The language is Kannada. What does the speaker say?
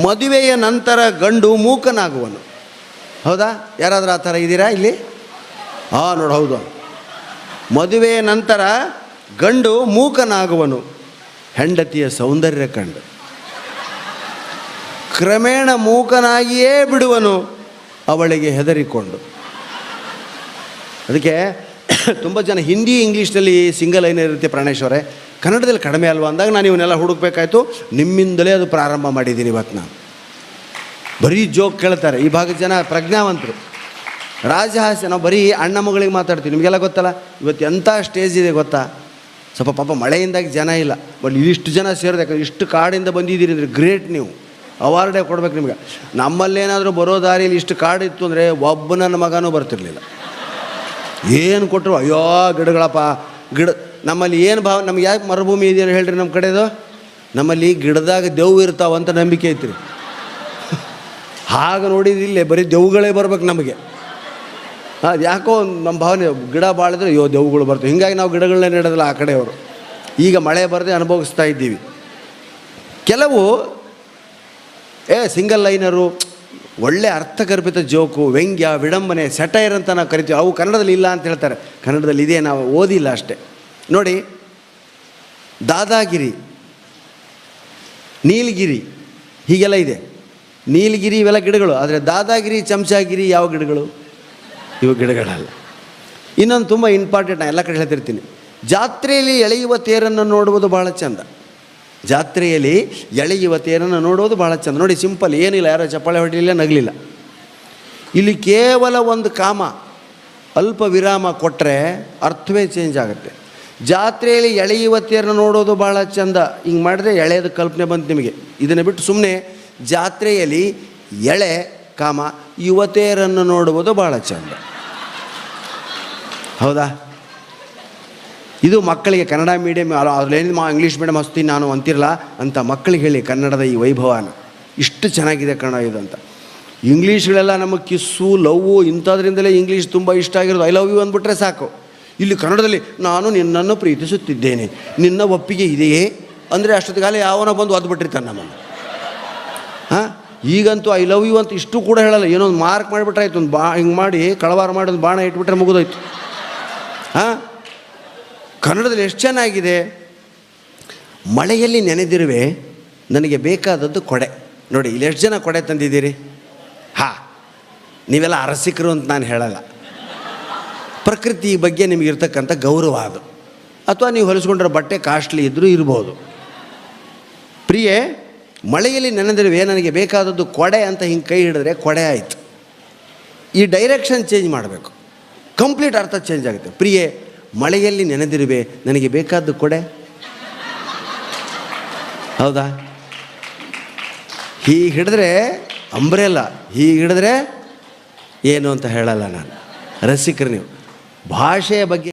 ಮದುವೆಯ ನಂತರ ಗಂಡು ಮೂಕನಾಗುವನು. ಹೌದಾ? ಯಾರಾದರೂ ಆ ಥರ ಇದ್ದೀರಾ ಇಲ್ಲಿ? ನೋಡು, ಹೌದು. ಮದುವೆಯ ನಂತರ ಗಂಡು ಮೂಕನಾಗುವನು, ಹೆಂಡತಿಯ ಸೌಂದರ್ಯ ಕಂಡು ಕ್ರಮೇಣ ಮೂಕನಾಗಿಯೇ ಬಿಡುವನು, ಅವಳಿಗೆ ಹೆದರಿಕೊಂಡು. ಅದಕ್ಕೆ ತುಂಬ ಜನ ಹಿಂದಿ ಇಂಗ್ಲೀಷ್ನಲ್ಲಿ ಸಿಂಗಲ್ ಲೈನ್ ಇರುತ್ತೆ ಪ್ರಾಣೇಶ್ವರೇ, ಕನ್ನಡದಲ್ಲಿ ಕಡಿಮೆ ಅಲ್ವಾ ಅಂದಾಗ ನಾನು ಇವನ್ನೆಲ್ಲ ಹುಡುಕ್ಬೇಕಾಯ್ತು. ನಿಮ್ಮಿಂದಲೇ ಅದು ಪ್ರಾರಂಭ ಮಾಡಿದ್ದೀನಿ. ಇವತ್ತು ನಾನು ಬರೀ ಜೋಕ್ ಕೇಳ್ತಾರೆ. ಈ ಭಾಗದ ಜನ ಪ್ರಜ್ಞಾವಂತರು, ರಾಜಹಾಸ್ಯ. ನಾವು ಬರೀ ಅಣ್ಣ ಮಗಳಿಗೆ ಮಾತಾಡ್ತೀವಿ. ನಿಮಗೆಲ್ಲ ಗೊತ್ತಲ್ಲ, ಇವತ್ತು ಎಂಥ ಸ್ಟೇಜ್ ಇದೆ ಗೊತ್ತಾ? ಸ್ವಲ್ಪ ಪಾಪ ಮಳೆಯಿಂದಾಗಿ ಜನ ಇಲ್ಲ, ಬಟ್ ಇದಿಷ್ಟು ಜನ ಸೇರಿದೆ. ಯಾಕಂದ್ರೆ ಇಷ್ಟು ಕಾಡಿಂದ ಬಂದಿದ್ದೀರಿ ಅಂದರೆ ಗ್ರೇಟ್. ನೀವು ಅವಾರ್ಡೇ ಕೊಡ್ಬೇಕು ನಿಮಗೆ. ನಮ್ಮಲ್ಲೇನಾದರೂ ಬರೋ ದಾರಿಯಲ್ಲಿ ಇಷ್ಟು ಕಾಡಿತ್ತು ಅಂದರೆ ಒಬ್ಬ ನನ್ನ ಮಗನೂ ಬರ್ತಿರ್ಲಿಲ್ಲ. ಏನು ಕೊಟ್ಟರು, ಅಯ್ಯೋ ಗಿಡಗಳಪ್ಪ ಗಿಡ. ನಮ್ಮಲ್ಲಿ ಏನು ನಮ್ಗೆ ಯಾಕೆ ಮರುಭೂಮಿ ಇದೆಯೋ ಹೇಳ್ರಿ ನಮ್ಮ ಕಡೆದು? ನಮ್ಮಲ್ಲಿ ಗಿಡದಾಗ ದೆವ್ವು ಇರ್ತಾವಂತ ನಂಬಿಕೆ ಐತ್ರಿ. ಹಾಗೆ ನೋಡಿದಿಲ್ಲೇ ಬರೀ ದೆವ್ವುಗಳೇ ಬರ್ಬೇಕು ನಮಗೆ. ಅದು ಯಾಕೋ ನಮ್ಮ ಭಾವನೆ, ಗಿಡ ಬಾಳಿದ್ರೆ ಅಯ್ಯೋ ದೆವ್ವುಗಳು ಬರ್ತವೆ. ಹೀಗಾಗಿ ನಾವು ಗಿಡಗಳನ್ನೇ ನೆಡೋದಿಲ್ಲ ಆ ಕಡೆಯವರು. ಈಗ ಮಳೆ ಬರದೆ ಅನುಭವಿಸ್ತಾ ಇದ್ದೀವಿ. ಕೆಲವು ಸಿಂಗಲ್ ಲೈನರು, ಒಳ್ಳೆ ಅರ್ಥಗರ್ಭಿತ ಜೋಕು, ವ್ಯಂಗ್ಯ, ವಿಡಂಬನೆ, ಸೆಟೈರ್ ಅಂತ ನಾವು ಕರಿತೀವಿ. ಅವು ಕನ್ನಡದಲ್ಲಿ ಇಲ್ಲ ಅಂತ ಹೇಳ್ತಾರೆ. ಕನ್ನಡದಲ್ಲಿ ಇದೆ, ನಾವು ಓದಿಲ್ಲ ಅಷ್ಟೇ. ನೋಡಿ, ದಾದಾಗಿರಿ, ನೀಲಗಿರಿ ಹೀಗೆಲ್ಲ ಇದೆ. ನೀಲಗಿರಿ ಇವೆಲ್ಲ ಗಿಡಗಳು. ಆದರೆ ದಾದಾಗಿರಿ, ಚಮಚಾಗಿರಿ ಯಾವ ಗಿಡಗಳು? ಇವು ಗಿಡಗಳಲ್ಲ. ಇನ್ನೊಂದು ತುಂಬ ಇಂಪಾರ್ಟೆಂಟ್, ನಾನು ಎಲ್ಲ ಕಡೆ ಹೇಳ್ತಿರ್ತೀನಿ. ಜಾತ್ರೆಯಲ್ಲಿ ಎಳೆಯುವ ತೇರನ್ನು ನೋಡುವುದು ಭಾಳ ಚೆಂದ. ಜಾತ್ರೆಯಲ್ಲಿ ಎಳೆಯುವ ತೇರನ್ನು ನೋಡುವುದು ಭಾಳ ಚೆಂದ. ನೋಡಿ, ಸಿಂಪಲ್, ಏನಿಲ್ಲ, ಯಾರೋ ಚಪ್ಪಾಳೆ ಹೊಡಿಲಿಲ್ಲ, ನಗಲಿಲ್ಲ. ಇಲ್ಲಿ ಕೇವಲ ಒಂದು ಕಾಮ, ಅಲ್ಪ ವಿರಾಮ ಕೊಟ್ಟರೆ ಅರ್ಥವೇ ಚೇಂಜ್ ಆಗುತ್ತೆ. ಜಾತ್ರೆಯಲ್ಲಿ ಎಳೆಯುವ ತೇರನ್ನು ನೋಡೋದು ಭಾಳ ಚೆಂದ. ಹಿಂಗೆ ಮಾಡಿದ್ರೆ ಎಳೆಯದ ಕಲ್ಪನೆ ಬಂತು ನಿಮಗೆ. ಇದನ್ನು ಬಿಟ್ಟು ಸುಮ್ಮನೆ ಜಾತ್ರೆಯಲ್ಲಿ ಎಳೆ ಕಾಮ ಯುವತಿಯರನ್ನು ನೋಡುವುದು ಭಾಳ ಚೆಂದ. ಹೌದಾ? ಇದು ಮಕ್ಕಳಿಗೆ ಕನ್ನಡ ಮೀಡಿಯಮ್, ಅದ್ರೇನು ಇಂಗ್ಲೀಷ್ ಮೀಡಿಯಮ್ ಹಸ್ತೀನಿ ನಾನು ಅಂತಿರಲ್ಲ ಅಂತ ಮಕ್ಕಳಿಗೆ ಹೇಳಿ ಕನ್ನಡದ ಈ ವೈಭವನ. ಇಷ್ಟು ಚೆನ್ನಾಗಿದೆ ಕನ್ನಡ ಇದು ಅಂತ. ಇಂಗ್ಲೀಷ್ಗಳೆಲ್ಲ ನಮಗೆ ಕಿಸ್ಸು, ಲವ್ವು ಇಂಥದ್ರಿಂದಲೇ ಇಂಗ್ಲೀಷ್ ತುಂಬ ಇಷ್ಟ ಆಗಿರೋದು. ಐ ಲವ್ ಯು ಅಂದ್ಬಿಟ್ರೆ ಸಾಕು. ಇಲ್ಲಿ ಕನ್ನಡದಲ್ಲಿ ನಾನು ನಿನ್ನನ್ನು ಪ್ರೀತಿಸುತ್ತಿದ್ದೇನೆ, ನಿನ್ನ ಒಪ್ಪಿಗೆ ಇದೆಯೇ ಅಂದರೆ ಅಷ್ಟೊತ್ತಿಗಾಲ ಯಾವನೋ ಬಂದು ಒದ್ಬಿಟ್ಟಿರ್ತಾನೆ ನಮ್ಮನ್ನು. ಈಗಂತೂ ಐ ಲವ್ ಯು ಅಂತ ಇಷ್ಟು ಕೂಡ ಹೇಳಲ್ಲ. ಏನೋ ಒಂದು ಮಾರ್ಕ್ ಮಾಡಿಬಿಟ್ರಾಯ್ತು, ಒಂದು ಹಿಂಗೆ ಮಾಡಿ ಕಳವಾರ ಮಾಡಿ ಒಂದು ಬಾಣ ಇಟ್ಬಿಟ್ರೆ ಮುಗಿದೋಯ್ತು. ಕನ್ನಡದಲ್ಲಿ ಎಷ್ಟು ಚೆನ್ನಾಗಿದೆ. ಮಳೆಯಲ್ಲಿ ನೆನೆದಿರುವೆ, ನನಗೆ ಬೇಕಾದದ್ದು ಕೊಡೆ. ನೋಡಿ, ಇಲ್ಲಿ ಎಷ್ಟು ಜನ ಕೊಡೆ ತಂದಿದ್ದೀರಿ? ನೀವೆಲ್ಲ ಅರಸಿಕರು ಅಂತ ನಾನು ಹೇಳಲ್ಲ. ಪ್ರಕೃತಿ ಬಗ್ಗೆ ನಿಮಗಿರ್ತಕ್ಕಂಥ ಗೌರವ ಅದು. ಅಥವಾ ನೀವು ಹೊಲಿಸ್ಕೊಂಡಿರೋ ಬಟ್ಟೆ ಕಾಸ್ಟ್ಲಿ ಇದ್ದರೂ ಇರ್ಬೋದು. ಪ್ರಿಯೆ, ಮಳೆಯಲ್ಲಿ ನೆನೆದಿರುವೆ, ನನಗೆ ಬೇಕಾದದ್ದು ಕೊಡೆ ಅಂತ ಹಿಂಗೆ ಕೈ ಹಿಡಿದ್ರೆ ಕೊಡೆ ಆಯಿತು. ಈ ಡೈರೆಕ್ಷನ್ ಚೇಂಜ್ ಮಾಡಬೇಕು, ಕಂಪ್ಲೀಟ್ ಅರ್ಥ ಚೇಂಜ್ ಆಗುತ್ತೆ. ಪ್ರಿಯೆ, ಮಳೆಯಲ್ಲಿ ನೆನೆದಿರುವೆ, ನನಗೆ ಬೇಕಾದ್ದು ಕೊಡೆ. ಹೌದಾ? ಹೀಗೆ ಹಿಡಿದ್ರೆ ಅಂಬ್ರೆಲ್ಲ, ಹೀಗೆ ಹಿಡಿದ್ರೆ ಏನು ಅಂತ ಹೇಳಲ್ಲ ನಾನು. ರಸಿಕರು ನೀವು. ಭಾಷೆಯ ಬಗ್ಗೆ